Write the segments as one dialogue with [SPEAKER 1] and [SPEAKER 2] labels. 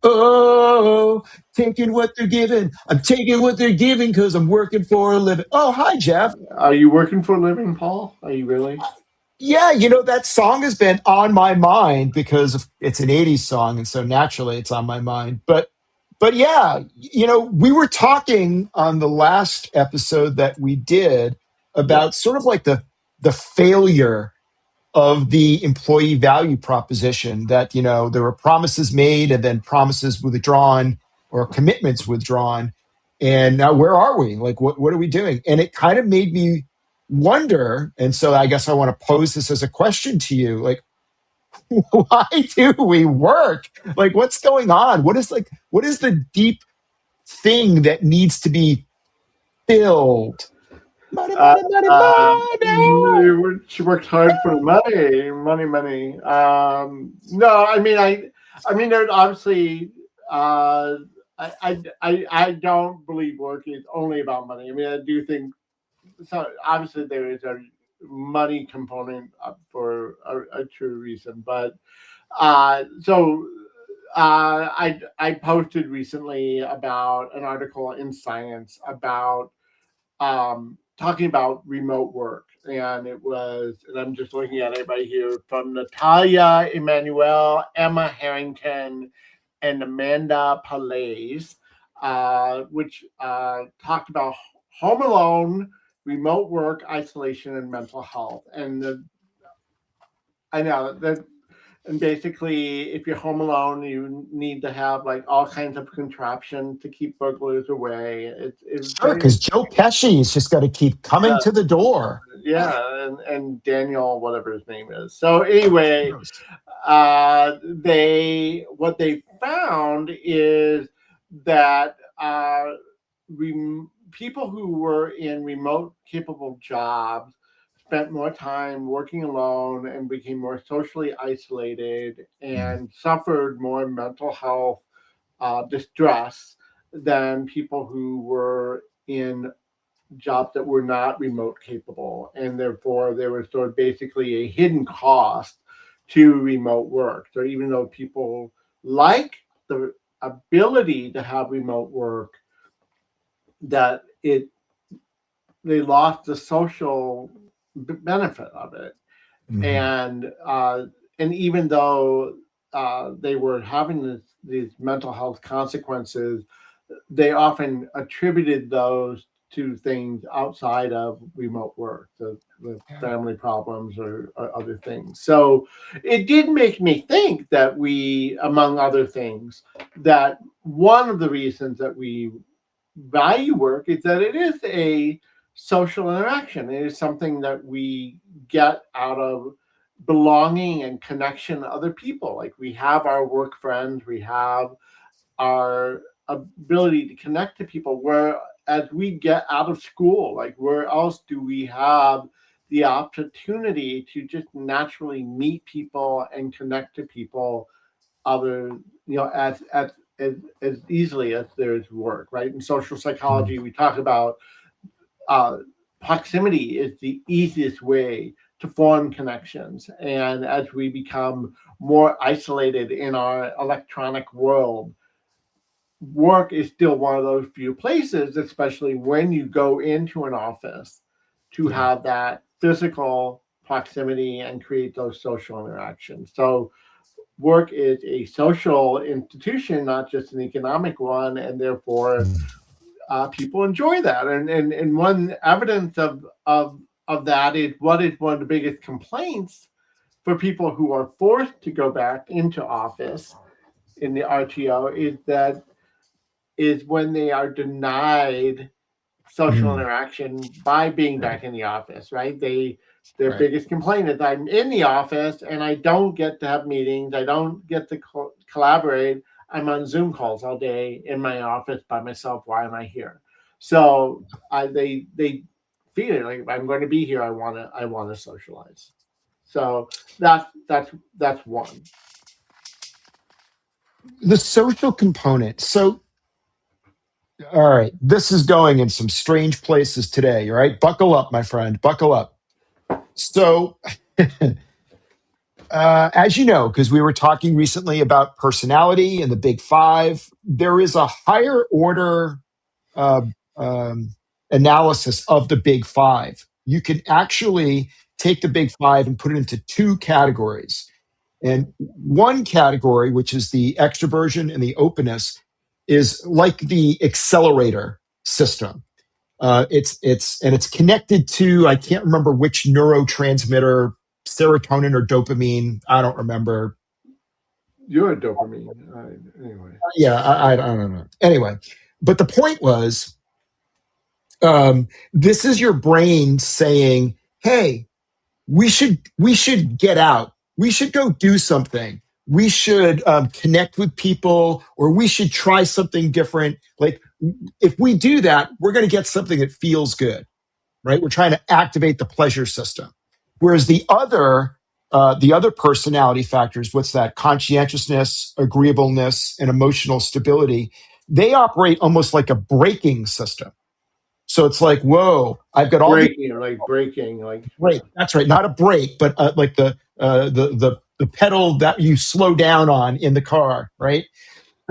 [SPEAKER 1] Oh, taking what they're giving. I'm taking what they're giving because I'm working for a living. Oh, hi, Jeff.
[SPEAKER 2] Are you working for a living, Paul? Are you really?
[SPEAKER 1] Yeah, that song has been on my mind because it's an 80s song. And so naturally it's on my mind. But yeah, we were talking on the last episode that we did
[SPEAKER 2] Yeah.
[SPEAKER 1] about sort of like the failure of the employee value proposition that there were promises made and then promises withdrawn or commitments withdrawn, and now where are we, like what are we doing? And it kind of made me wonder, and so I guess I want to pose this as a question to you, like why do we work? Like what's going on? What is the deep thing that needs to be filled? Money,
[SPEAKER 2] Uh,
[SPEAKER 1] money, money, money.
[SPEAKER 2] she worked hard for money, money, money. No, I mean, there's obviously. Uh, I don't believe work is only about money. I mean, I do think so. Obviously, there is a money component for a true reason, but so I posted recently about an article in Science about talking about remote work. And it was, and I'm just looking at it right here from Natalia Emanuel, Emma Harrington, and Amanda Palais, which talked about home alone, remote work, isolation, and mental health. I know that, and basically, if you're home alone, you need to have like all kinds of contraptions to keep burglars away. It's
[SPEAKER 1] Sure,
[SPEAKER 2] very
[SPEAKER 1] because Joe Pesci's just got to keep coming
[SPEAKER 2] uh,
[SPEAKER 1] to the door.
[SPEAKER 2] yeah, and Daniel, whatever his name is. So anyway,
[SPEAKER 1] Gross.
[SPEAKER 2] they what they found is that people who were in remote capable jobs spent more time working alone and became more socially isolated
[SPEAKER 1] Mm.
[SPEAKER 2] and suffered more mental health distress than people who were in jobs that were not remote capable, and therefore there was sort of basically a hidden cost to remote work. So even though people like the ability to have remote work, that it they lost the social benefit of it,
[SPEAKER 1] Mhm.
[SPEAKER 2] and even though they were having these mental health consequences, they often attributed those to things outside of remote work, the
[SPEAKER 1] Yeah.
[SPEAKER 2] family problems or other things. So it did make me think that we, among other things, that one of the reasons that we value work is that it is a social interaction. It is something that we get out of belonging and connection to other people. Like we have our work friends, we have our ability to connect to people, where as we get out of school, like where else do we have the opportunity to just naturally meet people and connect to people other, as easily as there's work, right? In social
[SPEAKER 1] Mm.
[SPEAKER 2] psychology we talk about uh, proximity is the easiest way to form connections, and as we become more isolated in our electronic world, work is still one of those few places, especially when you go into an office, to
[SPEAKER 1] Yeah.
[SPEAKER 2] have that physical proximity and create those social interactions. So, work is a social institution, not just an economic one, and therefore
[SPEAKER 1] Mm.
[SPEAKER 2] people enjoy that. And one evidence of that is what is one of the biggest complaints for people who are forced to go back into office in the RTO is when they are denied social
[SPEAKER 1] Mm.
[SPEAKER 2] interaction by being
[SPEAKER 1] Right.
[SPEAKER 2] back in the office, right? Their
[SPEAKER 1] Right.
[SPEAKER 2] biggest complaint is I'm in the office and I don't get to have meetings, I don't get to collaborate. I'm on Zoom calls all day in my office by myself. Why am I here? So they feel it like, if I'm going to be here, I want to socialize. So that's one.
[SPEAKER 1] The social component. So, all right, this is going in some strange places today. All right, buckle up, my friend. Buckle up. So, As you know, because we were talking recently about personality and the big five, there is a higher order uh, um, analysis of the big five. You can actually take the big five and put it into two categories. And one category, which is the extroversion and the openness, is like the accelerator system. It's connected to, I can't remember which neurotransmitter, serotonin or dopamine. I don't remember.
[SPEAKER 2] You're a dopamine. Anyway.
[SPEAKER 1] Yeah, I don't know. Anyway, but the point was, this is your brain saying, "Hey, we should get out. We should go do something. We should connect with people, or we should try something different. Like if we do that, we're going to get something that feels good, right? We're trying to activate the pleasure system. Whereas the other personality factors, what's that? Conscientiousness, agreeableness, and emotional stability. They operate almost like a braking system. So it's like, whoa, I've got all these
[SPEAKER 2] Breaking,
[SPEAKER 1] brake. That's right, not a brake, but like the pedal that you slow down on in the car, right?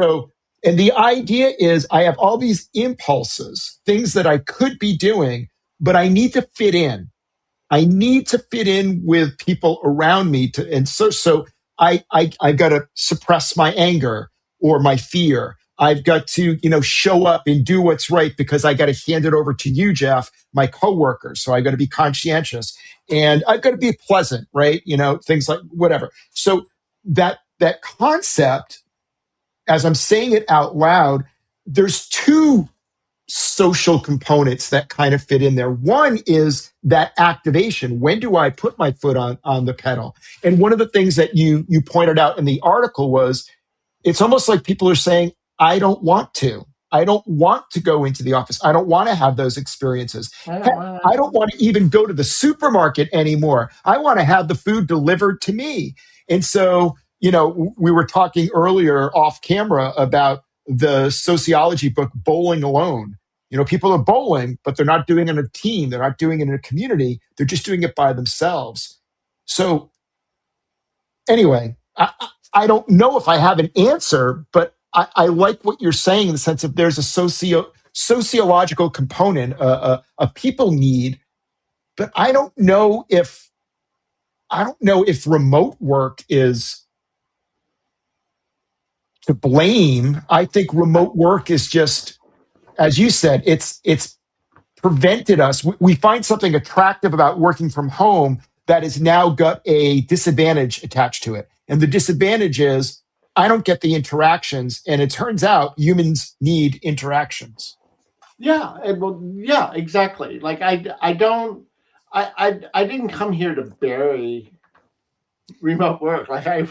[SPEAKER 1] So, and the idea is, I have all these impulses, things that I could be doing, but I need to fit in. I need to fit in with people around me to, and so I got to suppress my anger or my fear. I've got to, show up and do what's right because I got to hand it over to you, Jeff, my coworker. So I got to be conscientious and I've got to be pleasant, right? Things like whatever. So that concept, as I'm saying it out loud, there's two social components that kind of fit in there. One is that activation. When do I put my foot on the pedal? And one of the things that you pointed out in the article was, it's almost like people are saying, I don't want to. I don't want to go into the office. I don't want to have those experiences. Heck, I don't want to even go to the supermarket anymore. I want to have the food delivered to me. And so, we were talking earlier off camera about the sociology book, Bowling Alone. People are bowling, but they're not doing it in a team. They're not doing it in a community. They're just doing it by themselves. So anyway, I don't know if I have an answer, but I like what you're saying in the sense of there's a sociological component, a people need, but I don't know if remote work is to blame. I think remote work is just, as you said, it's prevented us. We find something attractive about working from home that has now got a disadvantage attached to it. And the disadvantage is I don't get the interactions. And it turns out humans need interactions.
[SPEAKER 2] Yeah, yeah, exactly. Like I don't, I didn't come here to bury remote work. Like I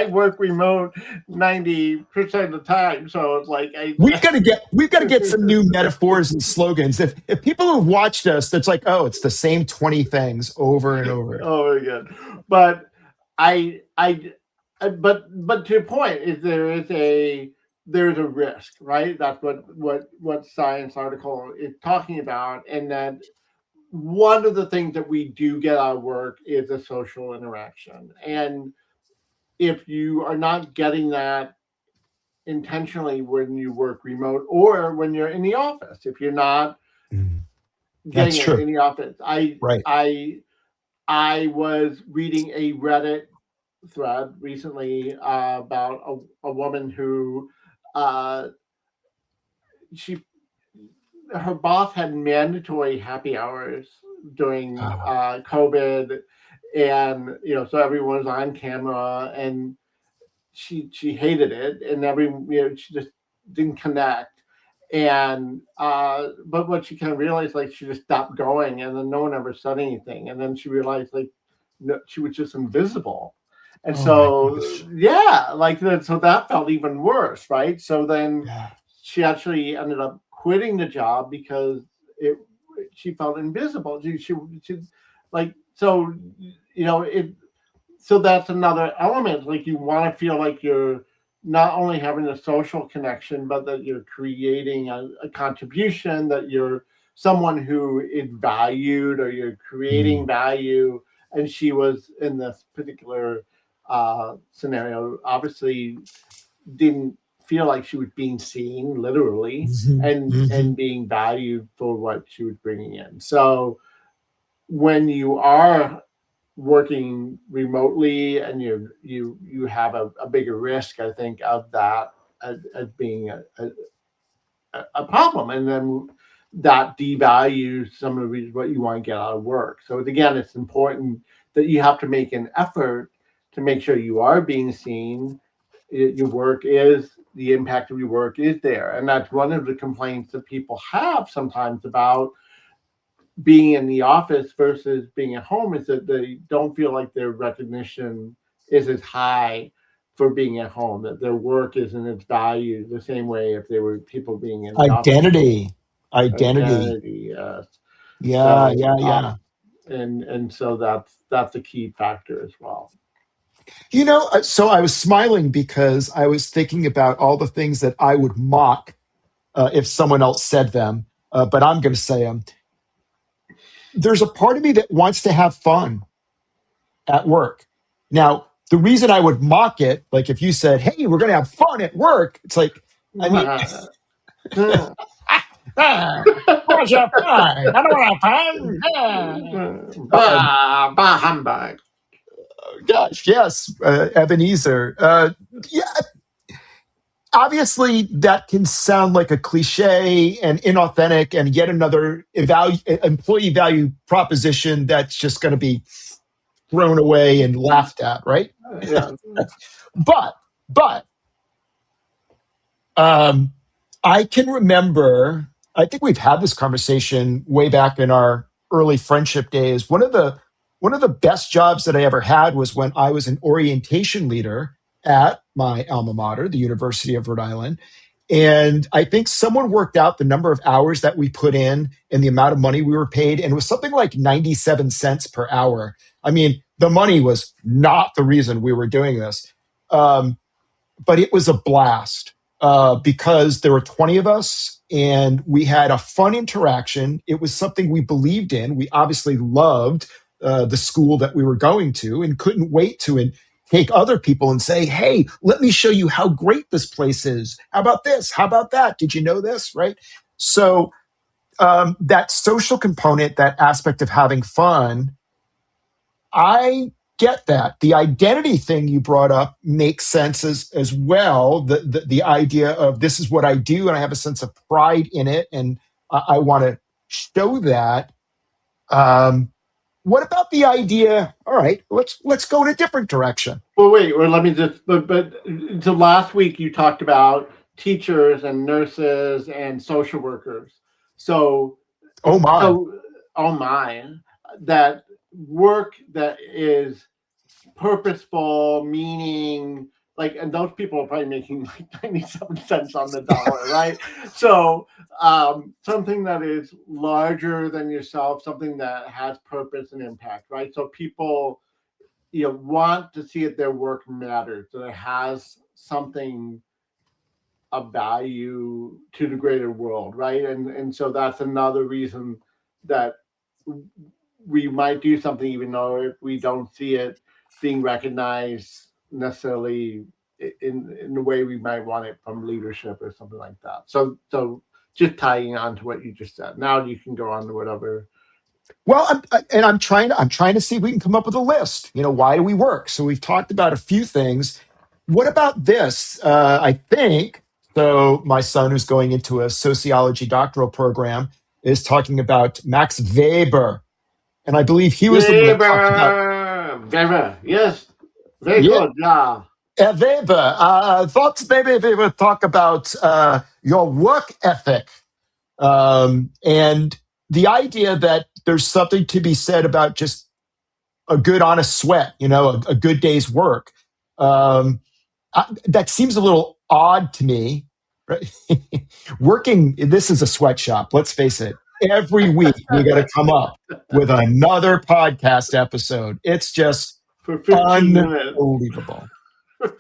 [SPEAKER 2] work remote 90% of the time. So it's like
[SPEAKER 1] We've got to get some new metaphors and slogans. If people have watched us, that's like, oh, it's the same 20 things over and over.
[SPEAKER 2] Oh my god! But but to your point, is there's a risk, right? That's what science article is talking about, and that one of the things that we do get out of work is a social interaction, and if you are not getting that intentionally when you work remote or when you're in the office, if you're not
[SPEAKER 1] Mm.
[SPEAKER 2] getting
[SPEAKER 1] That's
[SPEAKER 2] it
[SPEAKER 1] true.
[SPEAKER 2] in the office,
[SPEAKER 1] Right.
[SPEAKER 2] I was reading a Reddit thread recently about a woman who uh, she her boss had mandatory happy hours during
[SPEAKER 1] Oh,
[SPEAKER 2] COVID, and so everyone was on camera, and she hated it, and she just didn't connect. And but what she kind of realized, like she just stopped going, and then no one ever said anything, and then she realized like no, she was just invisible. And
[SPEAKER 1] oh my
[SPEAKER 2] so
[SPEAKER 1] gosh.
[SPEAKER 2] yeah, like that, so that felt even worse, right? So then
[SPEAKER 1] Yeah.
[SPEAKER 2] she actually ended up quitting the job because it she felt invisible. She like so it so that's another element. Like you want to feel like you're not only having a social connection, but that you're creating a contribution, that you're someone who is valued or you're creating
[SPEAKER 1] Mm.
[SPEAKER 2] value. And she was in this particular scenario, obviously didn't feel like she was being seen literally and being valued for what she was bringing in. So when you are working remotely and you have a bigger risk, I think, of that as being a problem, and then that devalues some of what you want to get out of work. So again, it's important that you have to make an effort to make sure you are being seen. Your work is the impact of your work is there, and that's one of the complaints that people have sometimes about being in the office versus being at home, is that they don't feel like their recognition is as high for being at home, that their work isn't its value the same way if they were people being in the office.
[SPEAKER 1] Identity.
[SPEAKER 2] Identity, yes.
[SPEAKER 1] Yeah,
[SPEAKER 2] So
[SPEAKER 1] yeah, yeah.
[SPEAKER 2] and so that's a key factor as well.
[SPEAKER 1] So I was smiling because I was thinking about all the things that I would mock if someone else said them, but I'm going to say them. There's a part of me that wants to have fun at work. Now, the reason I would mock it, like if you said, "Hey, we're going to have fun at work," it's like, I mean, what's your fun? I don't want to have fun.
[SPEAKER 2] Bah humbug.
[SPEAKER 1] Gosh, yes, Ebenezer. Yeah, obviously that can sound like a cliche and inauthentic and yet another employee value proposition that's just going to be thrown away and laughed at, right?
[SPEAKER 2] Yeah.
[SPEAKER 1] but I can remember, I think we've had this conversation way back in our early friendship days. One of the best jobs that I ever had was when I was an orientation leader at my alma mater, the University of Rhode Island. And I think someone worked out the number of hours that we put in and the amount of money we were paid. And it was something like 97 cents per hour. I mean, the money was not the reason we were doing this. But it was a blast because there were 20 of us and we had a fun interaction. It was something we believed in. We obviously loved the school that we were going to and couldn't wait to take other people and say, "Hey, let me show you how great this place is. How about this? How about that? Did you know this?" Right? So that social component, that aspect of having fun, I get that. The identity thing you brought up makes sense as well. The idea of this is what I do and I have a sense of pride in it and I want to show that. What about the idea? All right, let's go in a different direction.
[SPEAKER 2] Well, wait. Well, let me just. But so last week you talked about teachers and nurses and social workers. So
[SPEAKER 1] Oh my.
[SPEAKER 2] oh my, that work that is purposeful, meaning, like, and those people are probably making like 97 cents on the dollar, right? So something that is larger than yourself, something that has purpose and impact, right? So people want to see that their work matters, that it has something of value to the greater world, right? And so that's another reason that we might do something even though if we don't see it being recognized necessarily in the way we might want it from leadership or something like that. So just tying on to what you just said. Now you can go on to whatever.
[SPEAKER 1] Well, I'm trying to see if we can come up with a list. Why do we work? So we've talked about a few things. What about this? I think so. My son, who's going into a sociology doctoral program, is talking about Max Weber, and I believe he was the one that talked about
[SPEAKER 2] Weber. Yes, very
[SPEAKER 1] yeah,
[SPEAKER 2] good. Yeah.
[SPEAKER 1] Weber. Thought maybe they would talk about your work ethic and the idea that there's something to be said about just a good, honest sweat, a good day's work. That seems a little odd to me. Right? Working, this is a sweatshop. Let's face it. Every week we got to come up with another podcast episode. It's just
[SPEAKER 2] for 15
[SPEAKER 1] unbelievable.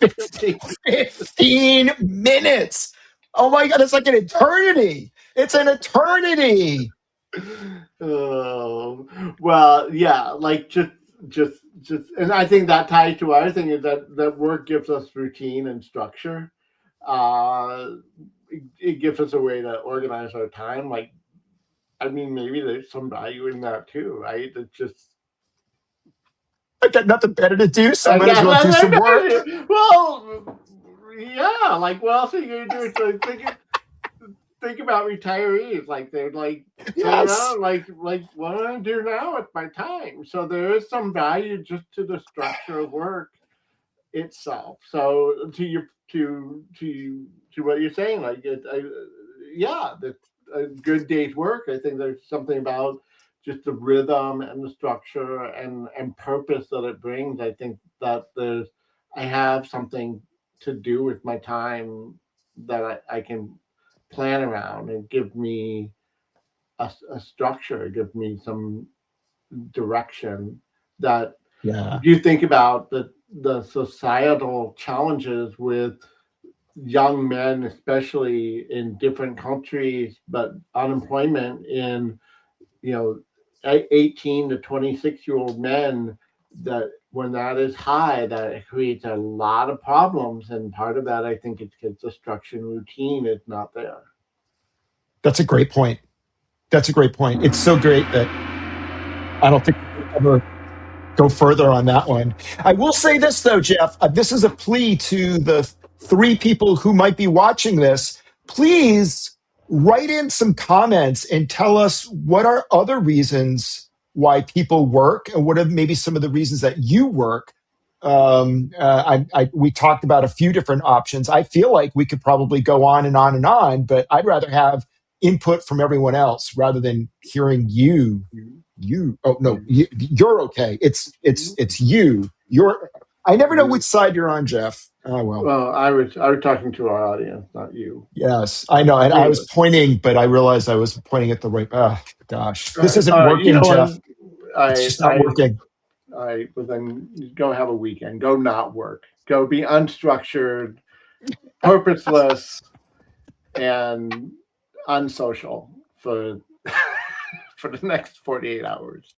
[SPEAKER 1] 15 minutes. Oh my God, it's like an eternity. It's an eternity.
[SPEAKER 2] Well, yeah, like just and I think that ties to our thing is that work gives us routine and structure. It gives us a way to organize our time. Like, I mean, maybe there's some value in that too, right? It's just
[SPEAKER 1] I got nothing better to do, so I
[SPEAKER 2] I
[SPEAKER 1] might as
[SPEAKER 2] got
[SPEAKER 1] well do some work.
[SPEAKER 2] well, yeah. Like, what else are you gonna do? It's like think about retirees. Like they're like sitting
[SPEAKER 1] Yes.
[SPEAKER 2] around, like what do I do now with my time? So there is some value just to the structure of work itself. So to what you're saying, like yeah, a good day's work. I think there's something about just the rhythm and the structure and purpose that it brings. I think that I have something to do with my time that I can plan around and give me a structure, give me some direction that
[SPEAKER 1] Yeah.
[SPEAKER 2] you think about the societal challenges with young men, especially in different countries, but unemployment in, you know, 18 to 26-year-old men, that when that is high, that it creates a lot of problems. And part of that, I think, it's because the structure and routine is not there.
[SPEAKER 1] That's a great point. That's a great point. It's so great that I don't think we could ever go further on that one. I will say this though, Jeff. This is a plea to the three people who might be watching this. Please write in some comments and tell us what are other reasons why people work, and what are maybe some of the reasons that you work. We talked about a few different options. I feel like we could probably go on and on and on, but I'd rather have input from everyone else rather than hearing you. Oh no, you're okay. It's you. I never know which side you're on, Jeff. Oh well.
[SPEAKER 2] Well, I was talking to our audience, not you.
[SPEAKER 1] Yes, I know. And I was pointing, but I realized I was pointing at the right. Gosh, this isn't
[SPEAKER 2] All right, you
[SPEAKER 1] working,
[SPEAKER 2] know what?
[SPEAKER 1] Jeff. It's just not working.
[SPEAKER 2] All right, well then go have a weekend. Go not work. Go be unstructured, purposeless, and unsocial for for the next 48 hours.